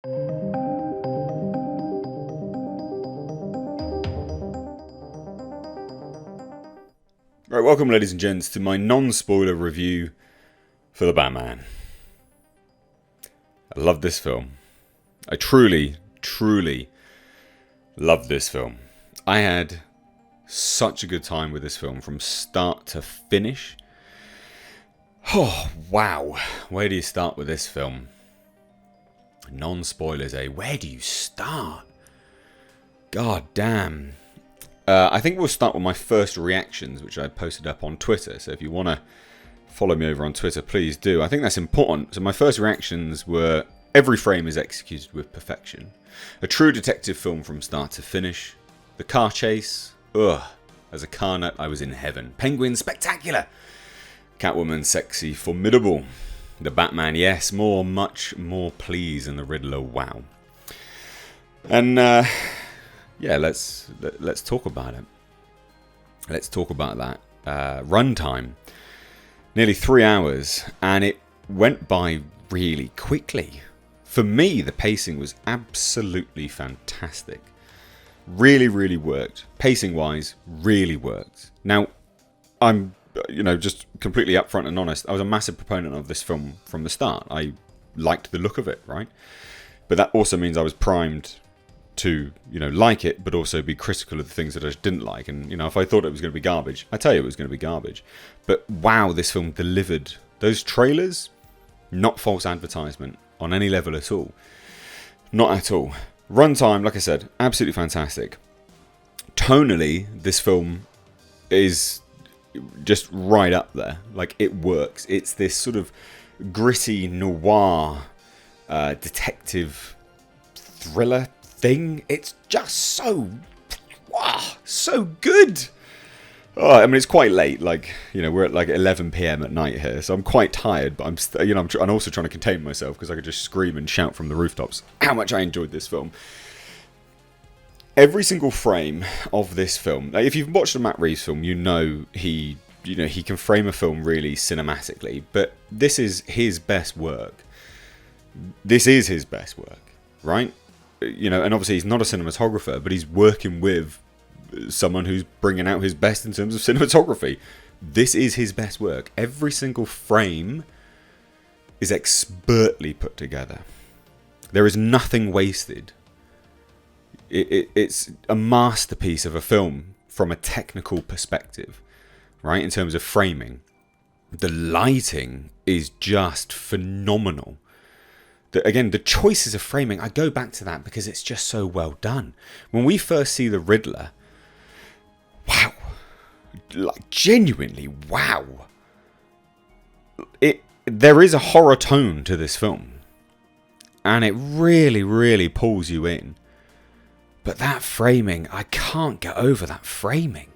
Right, welcome ladies and gents to my non-spoiler review for The Batman. I love this film. I truly love this film. I had such a good time with this film from start to finish. Oh, wow. Where do you start with this film? Non-spoilers, eh? Where do you start? God damn. I think we'll start with my first reactions, which I posted up on Twitter. So if you want to follow me over on Twitter, please do. I think that's important. So my first reactions were: every frame is executed with perfection. A true detective film from start to finish. The car chase. Ugh. As a car nut, I was in heaven. Penguin, spectacular. Catwoman, sexy, formidable. The Batman, yes. Much more please. And the Riddler, wow. And, yeah, let's talk about it. Let's talk about that. Runtime, nearly 3 hours, and it went by really quickly. For me, the pacing was absolutely fantastic. Really worked. Pacing-wise, really worked. Now, I'm, just completely upfront and honest. I was a massive proponent of this film from the start. I liked the look of it, right? But that also means I was primed to like it, but also be critical of the things that I didn't like. And if I thought it was going to be garbage, I tell you it was going to be garbage. But wow, this film delivered. Those trailers, not false advertisement on any level at all. Not at all. Runtime, like I said, absolutely fantastic. Tonally, this film is just right up there. Like, it works. It's this sort of gritty noir detective thriller thing. It's just so good. Oh, I mean, it's quite late. Like, we're at like 11 p.m. at night here, so I'm quite tired. But I'm also trying to contain myself because I could just scream and shout from the rooftops how much I enjoyed this film. Every single frame of this film. Like, if you've watched a Matt Reeves film, he can frame a film really cinematically. But this is his best work. This is his best work, right? And obviously he's not a cinematographer, but he's working with someone who's bringing out his best in terms of cinematography. This is his best work. Every single frame is expertly put together. There is nothing wasted. It's a masterpiece of a film from a technical perspective, right? In terms of framing. The lighting is just phenomenal. Again, the choices of framing, I go back to that because it's just so well done. When we first see the Riddler, wow. Like, genuinely, wow. There is a horror tone to this film. And it really pulls you in. But that framing, I can't get over that framing.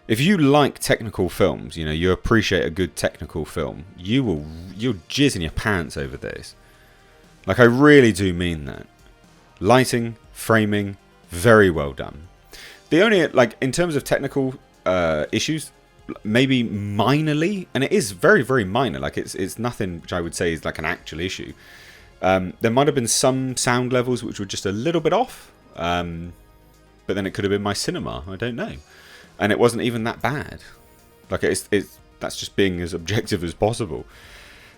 If you like technical films, you appreciate a good technical film, you'll jizz in your pants over this. Like, I really do mean that. Lighting, framing, very well done. The only, in terms of technical issues, maybe minorly, and it is very minor. Like, it's nothing which I would say is like an actual issue. There might have been some sound levels which were just a little bit off, but then it could have been my cinema. I don't know, and it wasn't even that bad. Like, that's just being as objective as possible.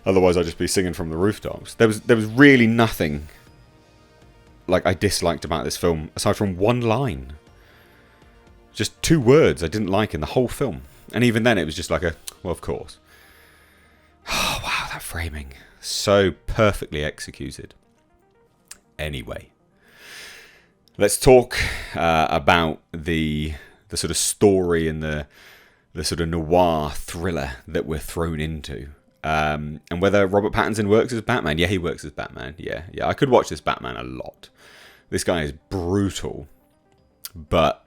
Otherwise, I'd just be singing from the rooftops. There was really nothing I disliked about this film, aside from one line. Just 2 words I didn't like in the whole film. And even then, it was just like well, of course. Oh, wow, that framing. So perfectly executed. Anyway, let's talk about the sort of story and the sort of noir thriller that we're thrown into. And whether Robert Pattinson works as Batman. Yeah, he works as Batman. Yeah. I could watch this Batman a lot. This guy is brutal, but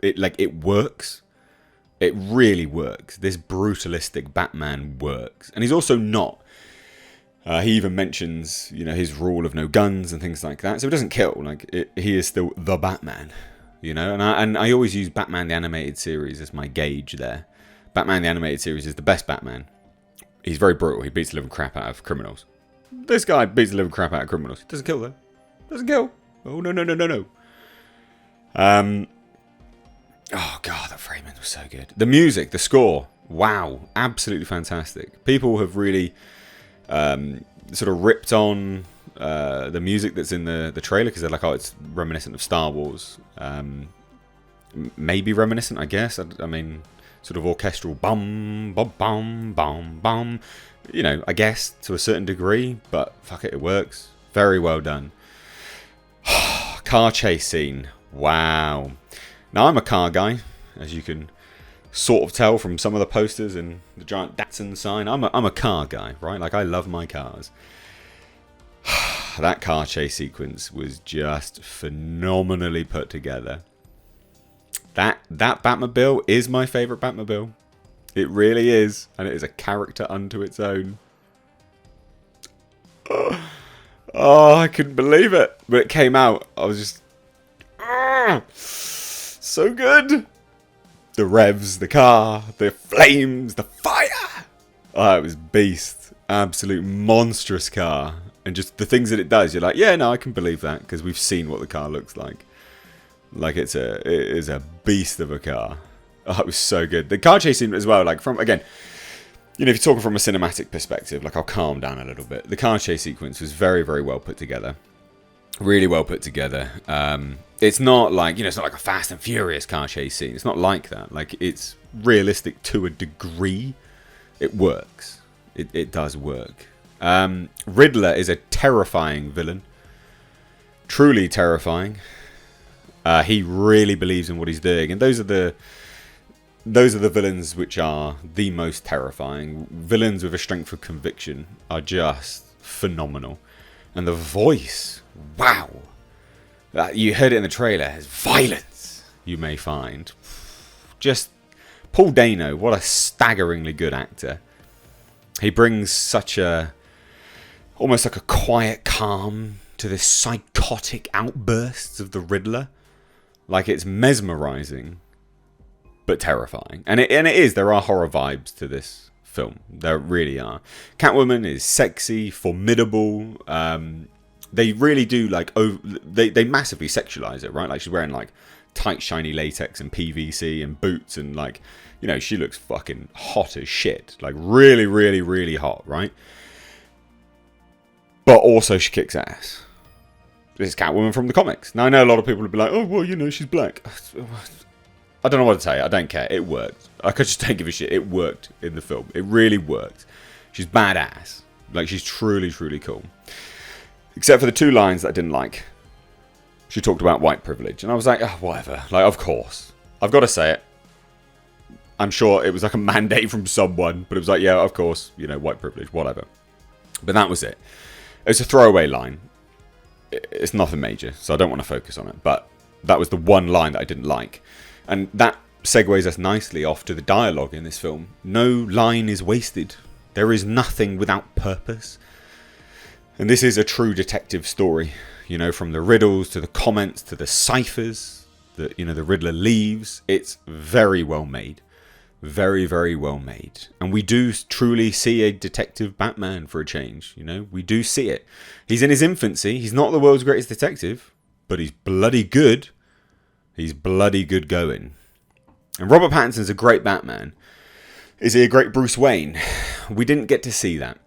it works. It really works. This brutalistic Batman works. And he's also not. He even mentions, his rule of no guns and things like that. So it doesn't kill. He is still the Batman, And I always use Batman the Animated Series as my gauge there. Batman the Animated Series is the best Batman. He's very brutal. He beats the living crap out of criminals. This guy beats the living crap out of criminals. He doesn't kill though. Doesn't kill. Oh no no no no no. Oh god, that framing was so good. The music, the score, wow, absolutely fantastic. People have really sort of ripped on the music that's in the trailer because they're like, oh, it's reminiscent of Star Wars. Maybe reminiscent, I guess. I mean, sort of orchestral bum bum bum bum bum. You know, I guess to a certain degree, but fuck it, it works. Very well done. Car chase scene. Wow. Now I'm a car guy, as you can sort of tell from some of the posters and the giant Datsun sign. I'm a car guy, right? Like, I love my cars. That car chase sequence was just phenomenally put together. That Batmobile is my favourite Batmobile. It really is. And it is a character unto its own. Oh, I couldn't believe it. When it came out, I was just... so good. The revs, the car, the flames, the fire. Oh, it was beast. Absolute monstrous car. And just the things that it does, you're like, yeah, no, I can believe that. Because we've seen what the car looks like. Like, it is a beast of a car. Oh, it was so good. The car chasing as well, like, from, again, you know, if you're talking from a cinematic perspective, like, I'll calm down a little bit. The car chase sequence was very, very well put together. Really well put together. It's not like, you know, it's not like a Fast and Furious car chase scene. It's not like that. Like, it's realistic to a degree. It works. It does work. Riddler is a terrifying villain. Truly terrifying. He really believes in what he's doing, and those are the villains which are the most terrifying. Villains with a strength of conviction are just phenomenal, and the voice, wow! You heard it in the trailer. Has violence, you may find. Just Paul Dano, what a staggeringly good actor. He brings such a almost like a quiet calm to this psychotic outbursts of the Riddler. Like, it's mesmerizing, but terrifying. And it is. There are horror vibes to this film. There really are. Catwoman is sexy, formidable. They really do, like, they massively sexualize it, right? Like, she's wearing, like, tight, shiny latex and PVC and boots. And, like, you know, she looks fucking hot as shit. Like, really, really, really hot, right? But also she kicks ass. This is Catwoman from the comics. Now, I know a lot of people would be like, oh, well, you know, she's black. I don't know what to tell you. I don't care. It worked. I just don't give a shit. It worked in the film. It really worked. She's badass. Like, she's truly, truly cool. Except for the two lines that I didn't like. She talked about white privilege. And I was like, oh, whatever. Like, of course. I've got to say it. I'm sure it was like a mandate from someone. But it was like, yeah, of course. You know, white privilege. Whatever. But that was it. It was a throwaway line. It's nothing major, so I don't want to focus on it. But that was the one line that I didn't like. And that segues us nicely off to the dialogue in this film. No line is wasted. There is nothing without purpose. And this is a true detective story. You know, from the riddles to the comments to the ciphers that, you know, the Riddler leaves. It's very well made. Very, very well made. And we do truly see a detective Batman for a change. You know, we do see it. He's in his infancy. He's not the world's greatest detective, but he's bloody good. He's bloody good going. And Robert Pattinson's a great Batman. Is he a great Bruce Wayne? We didn't get to see that.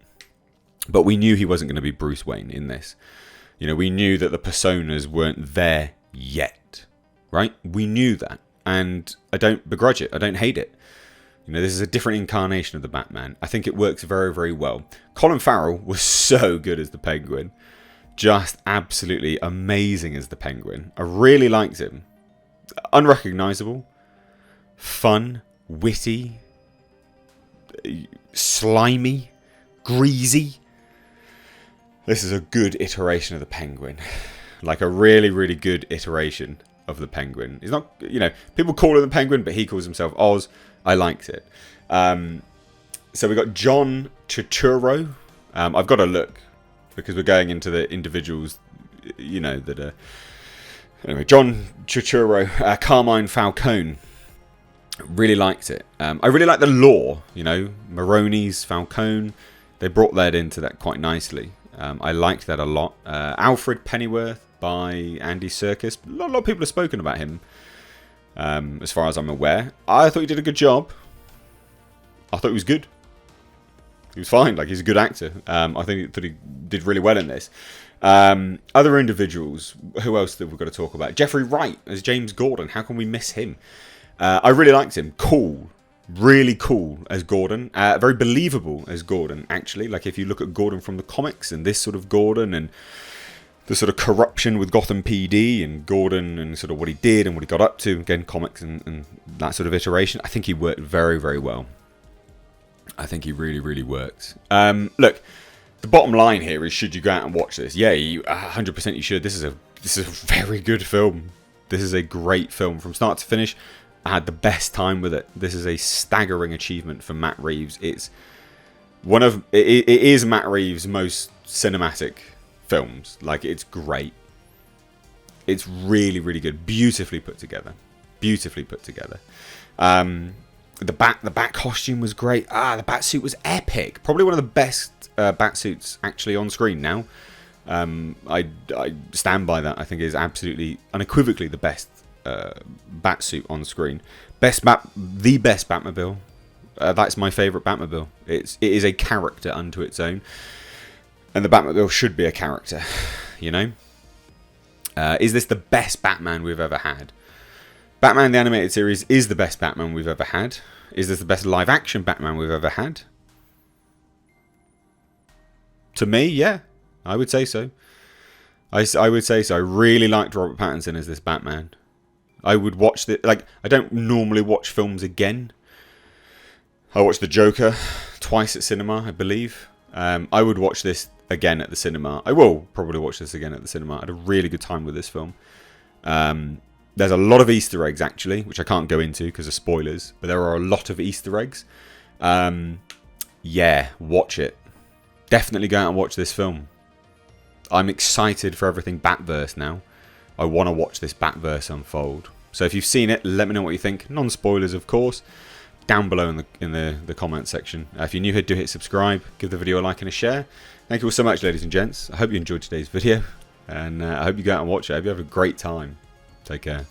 But we knew he wasn't going to be Bruce Wayne in this. You know, we knew that the personas weren't there yet. Right? We knew that. And I don't begrudge it. I don't hate it. You know, this is a different incarnation of the Batman. I think it works very, very well. Colin Farrell was so good as the Penguin. Just absolutely amazing as the Penguin. I really liked him. Unrecognisable. Fun. Witty. Slimy. Greasy. This is a good iteration of the Penguin. Like a really, really good iteration of the Penguin. He's not, you know, people call him the Penguin, but he calls himself Oz. I liked it. So we got John Turturro. I've got to look because we're going into the individuals, you know, that are... Anyway, John Turturro, Carmine Falcone. Really liked it. I really like the lore, you know, Maroni's, Falcone. They brought that into that quite nicely. I liked that a lot. Alfred Pennyworth by Andy Serkis. A lot of people have spoken about him, as far as I'm aware. I thought he did a good job. I thought he was good. He was fine. Like, he's a good actor. I think that he did really well in this. Other individuals. Who else have we got to talk about? Jeffrey Wright as James Gordon. How can we miss him? I really liked him. Cool. Really cool as Gordon. Very believable as Gordon, actually. Like, if you look at Gordon from the comics and this sort of Gordon and the sort of corruption with Gotham PD and Gordon and sort of what he did and what he got up to, again, comics and that sort of iteration, I think he worked very, very well. I think he really, really worked. Look, the bottom line here is, should you go out and watch this? Yeah, 100% you should. This is a very good film. This is a great film from start to finish. I had the best time with it. This is a staggering achievement for Matt Reeves. It is Matt Reeves' most cinematic films. Like, it's great. It's really, really good. Beautifully put together. Beautifully put together. The bat costume was great. The bat suit was epic. Probably one of the best bat suits actually on screen now. I stand by that. I think it is absolutely, unequivocally the best bat suit on screen. The best Batmobile. That's my favourite Batmobile. It is a character unto its own, and the Batmobile should be a character. You know. Is this the best Batman we've ever had? Batman the Animated Series is the best Batman we've ever had. Is this the best live-action Batman we've ever had? To me, yeah. I would say so. I would say so. I really liked Robert Pattinson as this Batman. I would watch the I don't normally watch films again. I watched The Joker twice at cinema, I believe. I would watch this again at the cinema. I will probably watch this again at the cinema. I had a really good time with this film. There's a lot of Easter eggs, actually, which I can't go into because of spoilers. But there are a lot of Easter eggs. Yeah, watch it. Definitely go out and watch this film. I'm excited for everything Batverse now. I want to watch this Batverse unfold. So if you've seen it, let me know what you think. Non-spoilers, of course. Down below in the comment section. If you're new here, do hit subscribe. Give the video a like and a share. Thank you all so much, ladies and gents. I hope you enjoyed today's video. And I hope you go out and watch it. I hope you have a great time. Take care.